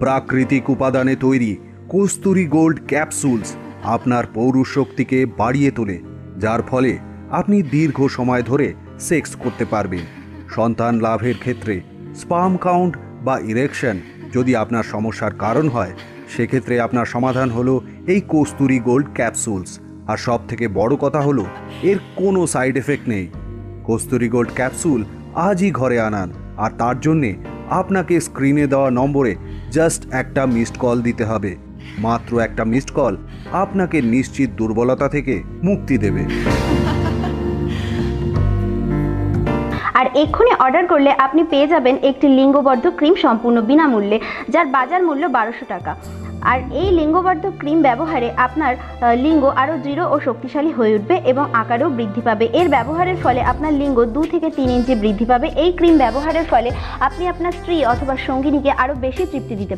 প্রাকৃতিক উপাদানে তৈরি কস্তুরী গোল্ড ক্যাপসুলস আপনার পৌরুষ শক্তিকে বাড়িয়ে তোলে, যার ফলে আপনি দীর্ঘ সময় ধরে সেক্স করতে পারবেন। সন্তান লাভের ক্ষেত্রে স্পার্ম কাউন্ট বা ইরেকশন যদি আপনার সমস্যার কারণ হয়, সেক্ষেত্রে আপনার সমাধান হলো এই কস্তুরী গোল্ড ক্যাপসুলস। আর সব থেকে বড় কথা হলো এর কোনো সাইড এফেক্ট নেই। কস্তুরী গোল্ড ক্যাপসুল আজই ঘরে আনান, আর তার জন্যে আপনাকে স্ক্রিনে দেওয়া নম্বরে জাস্ট একটা মিসড কল দিতে হবে। মাত্র একটা মিসড কল আপনাকে নিশ্চিত দুর্বলতা থেকে মুক্তি দেবে। আর এক্ষুনি অর্ডার করলে আপনি পেয়ে যাবেন একটি লিঙ্গবর্ধক ক্রিম সম্পূর্ণ বিনামূল্যে, যার বাজার মূল্য 1200 টাকা। আর এই লিঙ্গবর্ধক ক্রিম ব্যবহারে আপনার লিঙ্গ আরও দৃঢ় ও শক্তিশালী হয়ে উঠবে এবং আকারেও বৃদ্ধি পাবে। এর ব্যবহারের ফলে আপনার লিঙ্গ 2 থেকে 3 ইঞ্চি বৃদ্ধি পাবে। এই ক্রিম ব্যবহারের ফলে আপনি আপনার স্ত্রী অথবা সঙ্গিনীকে আরও বেশি তৃপ্তি দিতে পারবেন।